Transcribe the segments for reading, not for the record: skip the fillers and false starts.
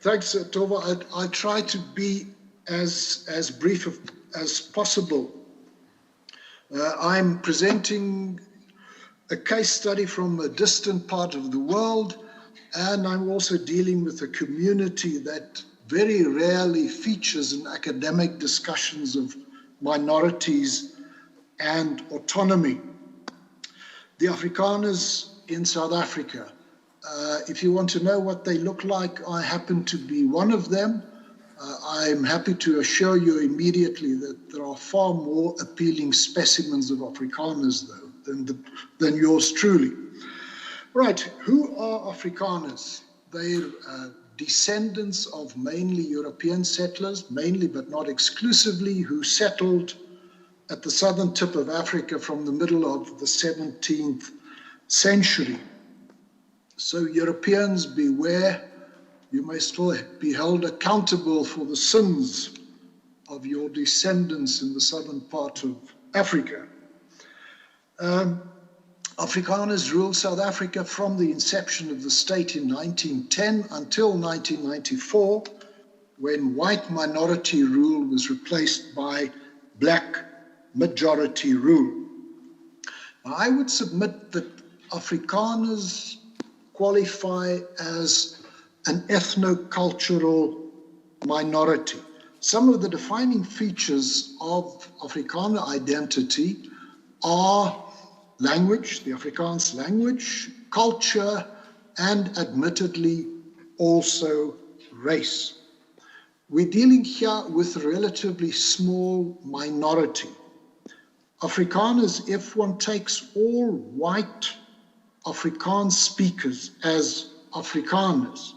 Thanks, Tova. I try to be as brief as possible. I'm presenting a case study from a distant part of the world, and I'm also dealing with a community that very rarely features in academic discussions of minorities and autonomy. The Afrikaners in South Africa. If you want to know what they look like, I happen to be one of them. I'm happy to assure you immediately that there are far more appealing specimens of Afrikaners, though, than yours truly. Right, who are Afrikaners? They're descendants of mainly European settlers, mainly but not exclusively, who settled at the southern tip of Africa from the middle of the 17th century. So Europeans, beware, you may still be held accountable for the sins of your descendants in the southern part of Africa. Afrikaners ruled South Africa from the inception of the state in 1910 until 1994, when white minority rule was replaced by black majority rule. Now, I would submit that Afrikaners qualify as an ethno-cultural minority. Some of the defining features of Afrikaner identity are language, the Afrikaans language, culture, and admittedly also race. We're dealing here with a relatively small minority. Afrikaners, if one takes all white Afrikaans speakers as Afrikaners,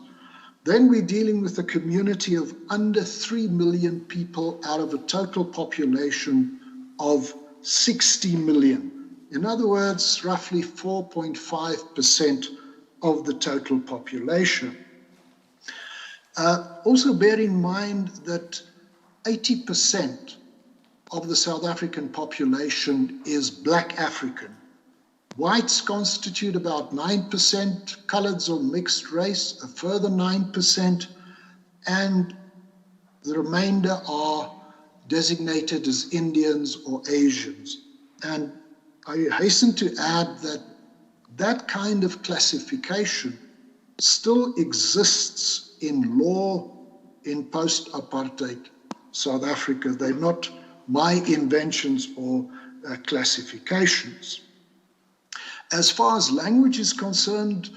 then we're dealing with a community of under 3 million people out of a total population of 60 million. In other words, roughly 4.5% of the total population. Also bear in mind that 80% of the South African population is Black African. Whites constitute about 9%, coloreds or mixed race, a further 9%, and the remainder are designated as Indians or Asians. And I hasten to add that that kind of classification still exists in law in post-apartheid South Africa. They're not my inventions or classifications. As far as language is concerned,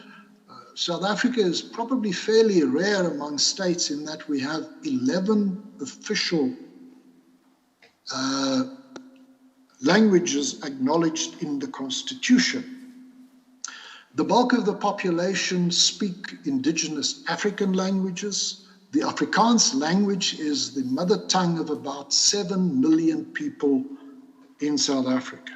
South Africa is probably fairly rare among states in that we have 11 official languages acknowledged in the Constitution. The bulk of the population speak indigenous African languages. The Afrikaans language is the mother tongue of about 7 million people in South Africa.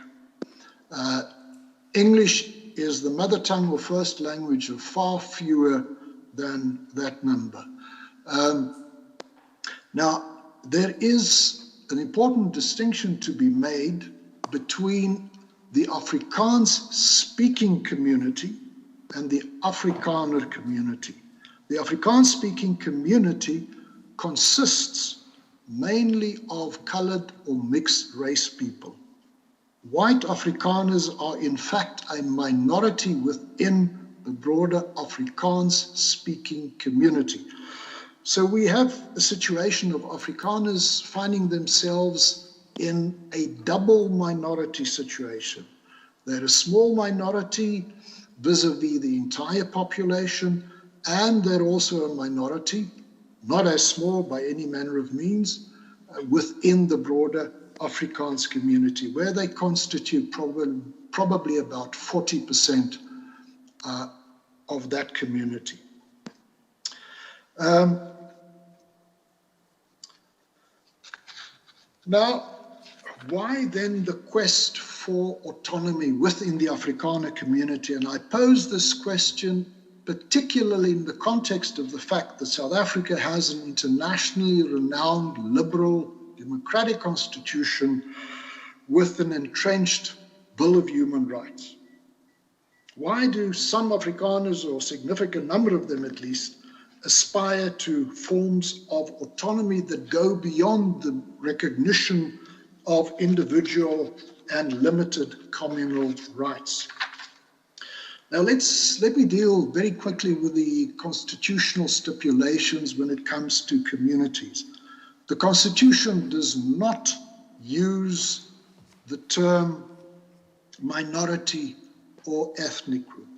English is the mother tongue or first language of far fewer than that number. Now, there is an important distinction to be made between the Afrikaans-speaking community and the Afrikaner community. The Afrikaans-speaking community consists mainly of colored or mixed race people. White Afrikaners are in fact a minority within the broader Afrikaans-speaking community. So we have a situation of Afrikaners finding themselves in a double minority situation. They're a small minority vis-a-vis the entire population, and they're also a minority, not as small by any manner of means, within the broader Afrikaans community, where they constitute probably about 40% of that community. Now, why then the quest for autonomy within the Afrikaner community? And I pose this question particularly in the context of the fact that South Africa has an internationally renowned liberal democratic constitution with an entrenched Bill of Human Rights. Why do some Afrikaners, or a significant number of them at least, aspire to forms of autonomy that go beyond the recognition of individual and limited communal rights. Now let me deal very quickly with the constitutional stipulations when it comes to communities. The Constitution does not use the term minority or ethnic group,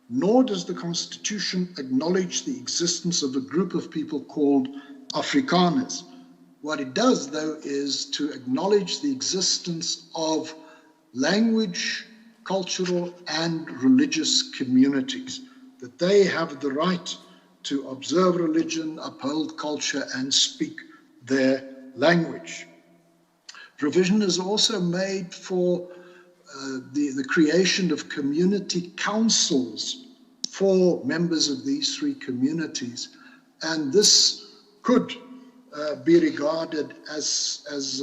nor does the Constitution acknowledge the existence of a group of people called Afrikaners. What it does, though, is to acknowledge the existence of language, cultural, and religious communities, that they have the right to observe religion, uphold culture, and speak their language. Provision is also made for the creation of community councils for members of these three communities, and this could be regarded as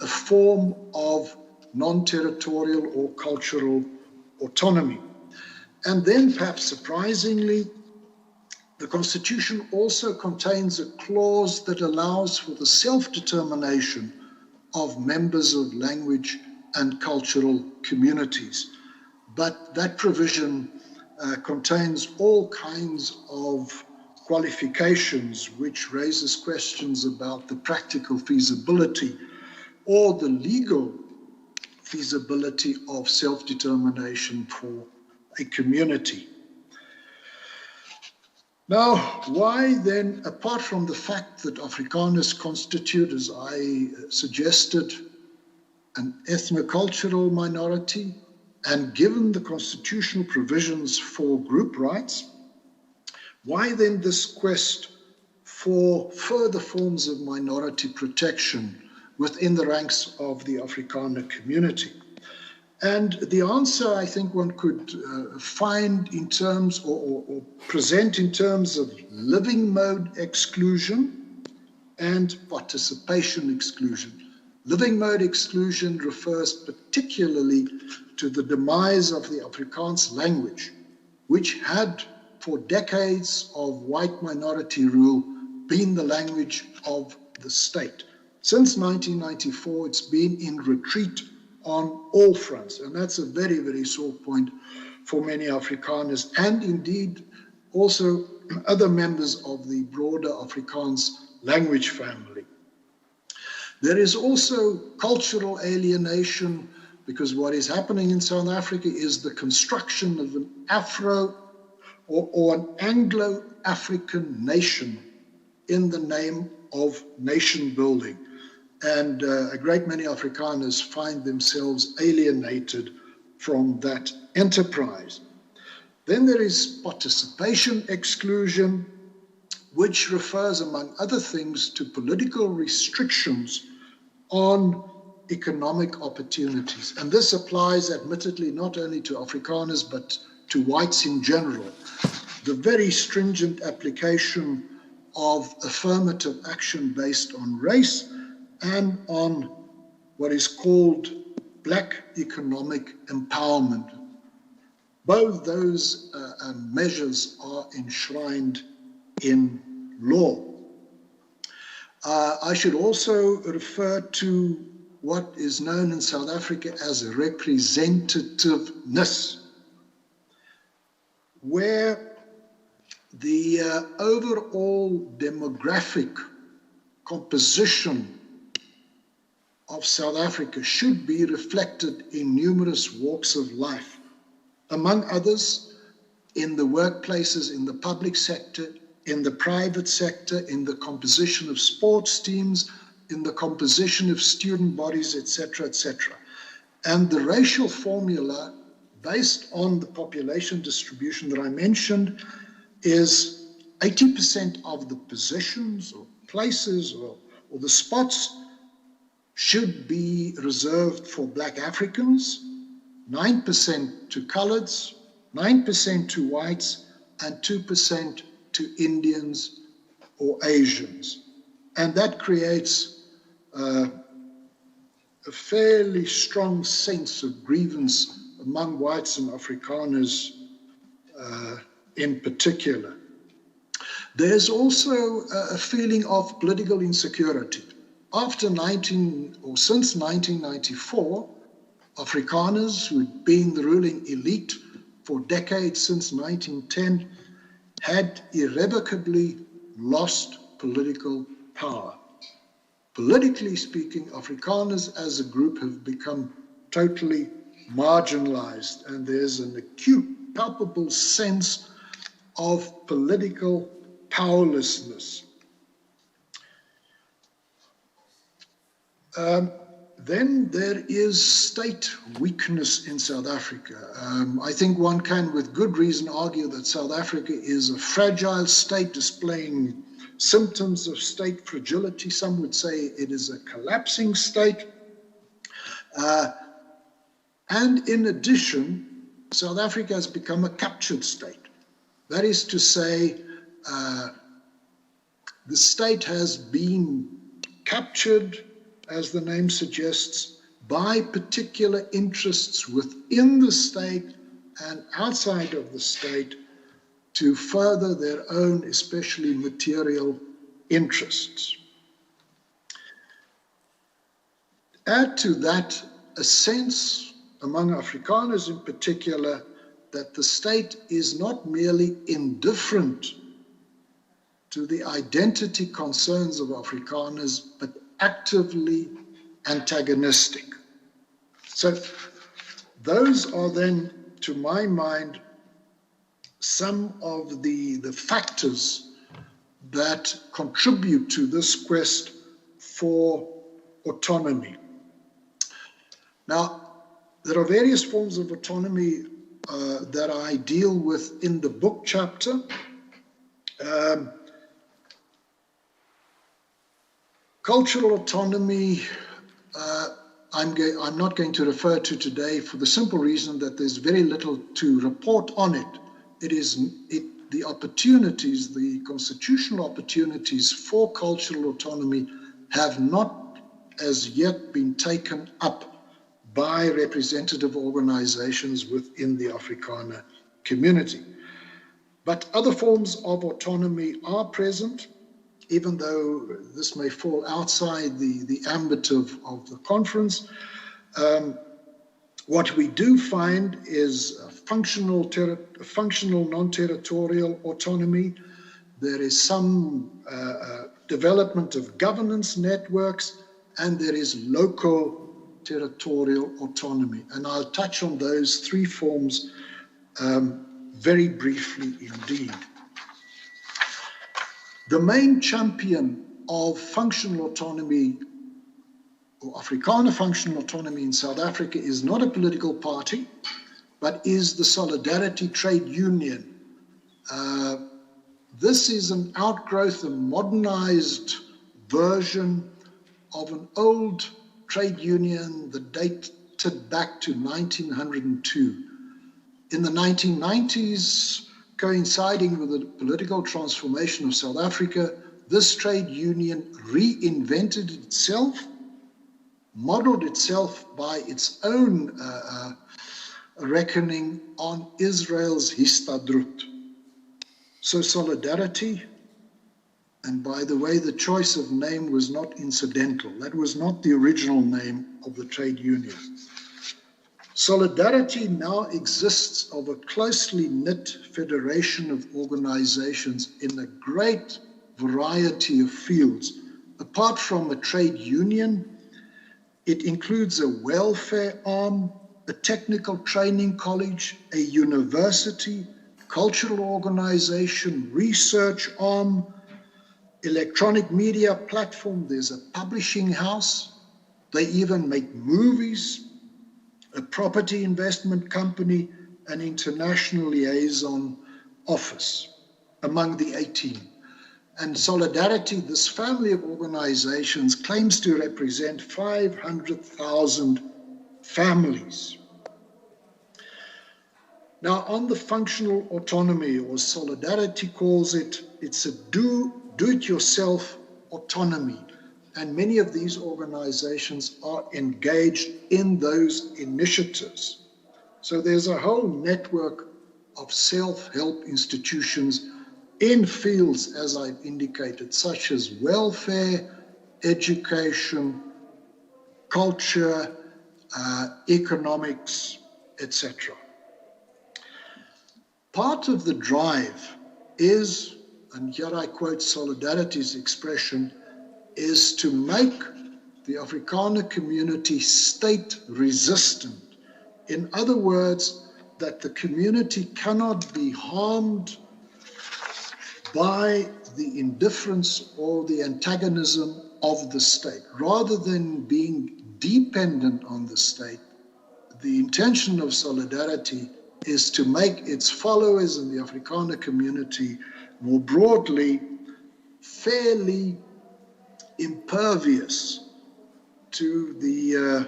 a form of non-territorial or cultural autonomy. And then, perhaps surprisingly, the Constitution also contains a clause that allows for the self-determination of members of language and cultural communities. But that provision contains all kinds of qualifications, which raises questions about the practical feasibility or the legal feasibility of self-determination for a community. Now, why then, apart from the fact that Afrikaners constitute, as I suggested, an ethnocultural minority, and given the constitutional provisions for group rights, why then this quest for further forms of minority protection within the ranks of the Afrikaner community? And the answer, I think, one could find in terms or present in terms of living mode exclusion and participation exclusion. Living mode exclusion refers particularly to the demise of the Afrikaans language, which had, for decades of white minority rule, been the language of the state. Since 1994, it's been in retreat on all fronts, and that's a very, very sore point for many Afrikaners, and indeed also other members of the broader Afrikaans language family. There is also cultural alienation, because what is happening in South Africa is the construction of an Afro or an Anglo-African nation in the name of nation building. And a great many Afrikaners find themselves alienated from that enterprise. Then there is participation exclusion, which refers, among other things, to political restrictions on economic opportunities. And this applies, admittedly, not only to Afrikaners, but to whites in general. The very stringent application of affirmative action based on race and on what is called black economic empowerment. Both those measures are enshrined in law. I should also refer to what is known in South Africa as representativeness, where the overall demographic composition of South Africa should be reflected in numerous walks of life, among others in the workplaces, in the public sector, in the private sector, in the composition of sports teams, in the composition of student bodies, etc., etc. And the racial formula, based on the population distribution that I mentioned, is 80% of the positions or places or the spots should be reserved for Black Africans, 9% to coloreds, 9% to whites, and 2% to Indians or Asians. And that creates a fairly strong sense of grievance among whites and Afrikaners in particular. There's also a feeling of political insecurity. After since 1994, Afrikaners, who had been the ruling elite for decades since 1910, had irrevocably lost political power. Politically speaking, Afrikaners as a group have become totally marginalized, and there's an acute, palpable sense of political powerlessness. Then there is state weakness in South Africa. I think one can with good reason argue that South Africa is a fragile state displaying symptoms of state fragility. Some would say it is a collapsing state. And in addition, South Africa has become a captured state. That is to say, the state has been captured, as the name suggests, by particular interests within the state and outside of the state to further their own, especially material interests. Add to that a sense among Afrikaners in particular that the state is not merely indifferent to the identity concerns of Afrikaners, but actively antagonistic. So those are then, to my mind, some of the factors that contribute to this quest for autonomy. Now, there are various forms of autonomy that I deal with in the book chapter. Cultural autonomy, I'm not going to refer to today for the simple reason that there's very little to report on it. The opportunities, the constitutional opportunities for cultural autonomy have not as yet been taken up by representative organizations within the Africana community. But other forms of autonomy are present, even though this may fall outside the ambit of the conference. What we do find is a functional non-territorial autonomy. There is some development of governance networks, and there is local territorial autonomy. And I'll touch on those three forms very briefly indeed. The main champion of functional autonomy, or Afrikaner functional autonomy in South Africa, is not a political party, but is the Solidarity Trade Union. This is an outgrowth, a modernized version of an old trade union that dated back to 1902. In the 1990s, coinciding with the political transformation of South Africa, this trade union reinvented itself, modeled itself by its own reckoning on Israel's Histadrut. So Solidarity, and by the way, the choice of name was not incidental. That was not the original name of the trade union. Solidarity now exists of a closely knit federation of organizations in a great variety of fields. Apart from a trade union, it includes a welfare arm, a technical training college, a university, cultural organization, research arm, electronic media platform. There's a publishing house. They even make movies, a property investment company, an international liaison office, among the 18. And Solidarity, this family of organizations, claims to represent 500,000 families. Now, on the functional autonomy, or Solidarity calls it, it's a do-it-yourself autonomy. And many of these organizations are engaged in those initiatives. So there's a whole network of self-help institutions in fields, as I've indicated, such as welfare, education, culture, economics, etc. Part of the drive is, and here I quote Solidarity's expression, is to make the Afrikaner community state resistant. In other words, that the community cannot be harmed by the indifference or the antagonism of the state. Rather than being dependent on the state, the intention of Solidarity is to make its followers in the Afrikaner community more broadly fairly impervious to the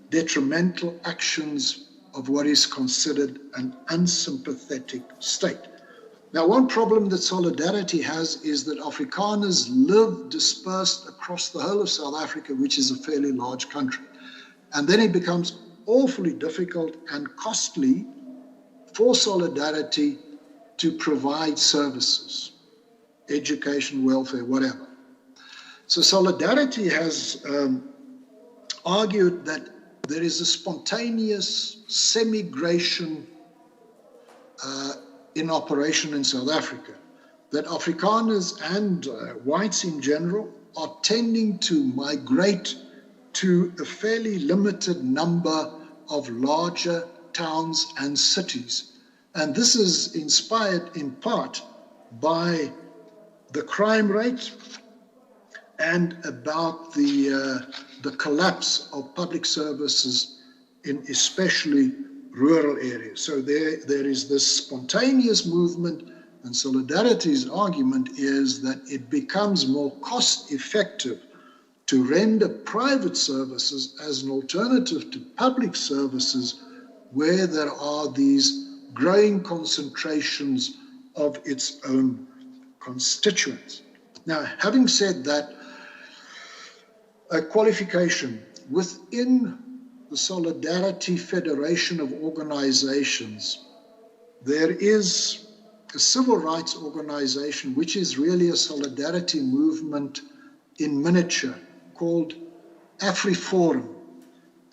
detrimental actions of what is considered an unsympathetic state. Now, one problem that Solidarity has is that Afrikaners live dispersed across the whole of South Africa, which is a fairly large country. And then it becomes awfully difficult and costly for Solidarity to provide services, education, welfare, whatever. So Solidarity has argued that there is a spontaneous semigration in operation in South Africa, that Afrikaners and whites in general are tending to migrate to a fairly limited number of larger towns and cities. And this is inspired in part by the crime rate and about the collapse of public services in especially rural areas. So there is this spontaneous movement, and Solidarity's argument is that it becomes more cost effective to render private services as an alternative to public services where there are these growing concentrations of its own constituents. Now, having said that, a qualification within the Solidarity Federation of Organizations, there is a civil rights organization which is really a solidarity movement in miniature called AfriForum,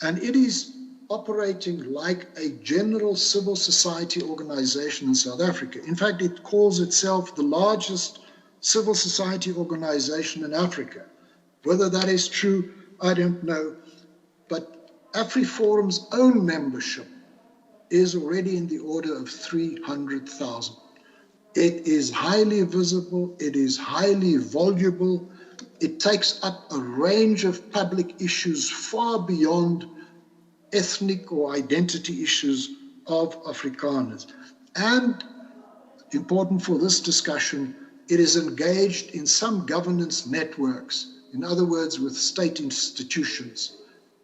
and it is operating like a general civil society organization in South Africa. In fact, it calls itself the largest civil society organization in Africa. Whether that is true, I don't know, but AfriForum's own membership is already in the order of 300,000. It is highly visible, it is highly voluble, it takes up a range of public issues far beyond ethnic or identity issues of Afrikaners. And, important for this discussion, it is engaged in some governance networks, in other words, with state institutions.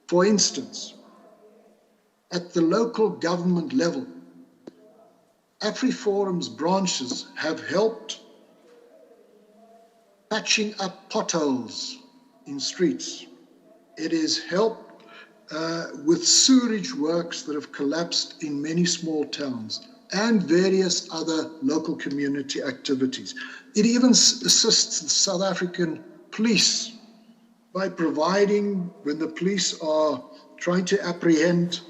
For instance, at the local government level, AfriForum's branches have helped patching up potholes in streets. It has helped with sewerage works that have collapsed in many small towns and various other local community activities. It even assists the South African police by providing, when the police are trying to apprehend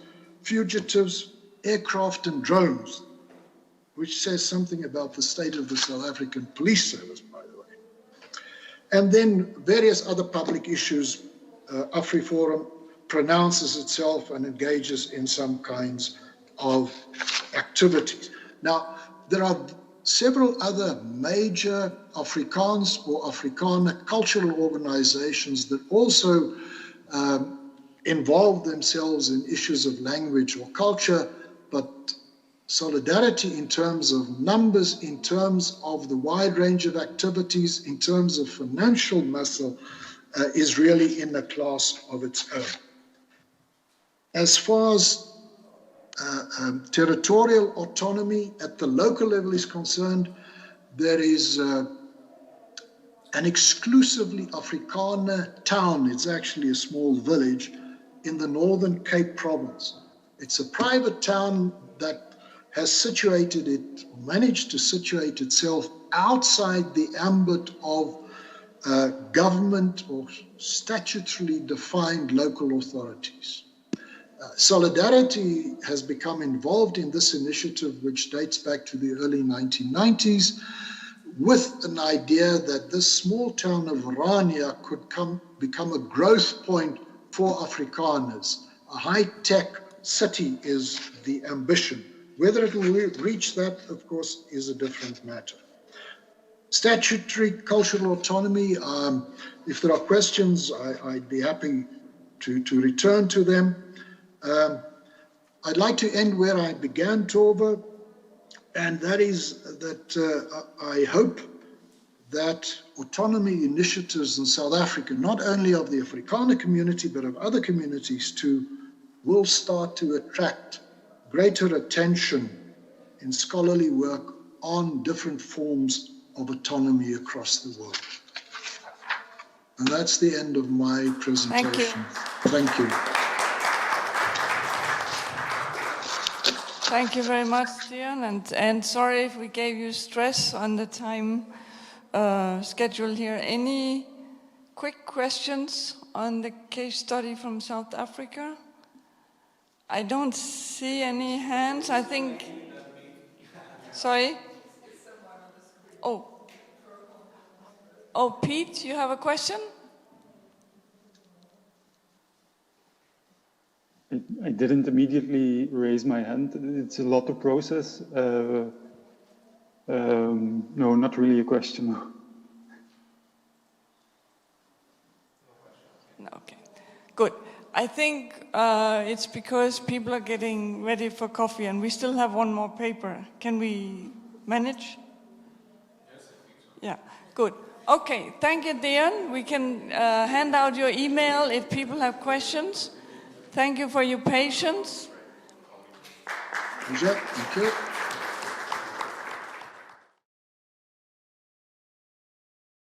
fugitives, aircraft and drones, which says something about the state of the South African police service, by the way. And then various other public issues. AfriForum pronounces itself and engages in some kinds of activities. Now, there are several other major Afrikaans or Afrikaner cultural organizations that also involve themselves in issues of language or culture, but Solidarity in terms of numbers, in terms of the wide range of activities, in terms of financial muscle, is really in a class of its own. As far as territorial autonomy at the local level is concerned, there is an exclusively Afrikaner town. It's actually a small village in the Northern Cape province. It's a private town that has managed to situate itself outside the ambit of government or statutorily defined local authorities. Solidarity has become involved in this initiative, which dates back to the early 1990s, with an idea that this small town of Orania could become a growth point for Afrikaners. A high-tech city is the ambition. Whether it will reach that, of course, is a different matter. Statutory cultural autonomy, if there are questions, I'd be happy to return to them. I'd like to end where I began, Tove, and that is that I hope that autonomy initiatives in South Africa, not only of the Africana community, but of other communities too, will start to attract greater attention in scholarly work on different forms of autonomy across the world. And that's the end of my presentation. Thank you. Thank you very much, Deon, and sorry if we gave you stress on the time schedule here. Any quick questions on the case study from South Africa? I don't see any hands, I think. Sorry? Oh, Pete, you have a question? I didn't immediately raise my hand. It's a lot of process. No, not really a question. No, okay, good. I think it's because people are getting ready for coffee and we still have one more paper. Can we manage? Yes, I think so. Yeah, good. Okay, thank you, Deon. We can hand out your email if people have questions. Thank you for your patience. Thank you.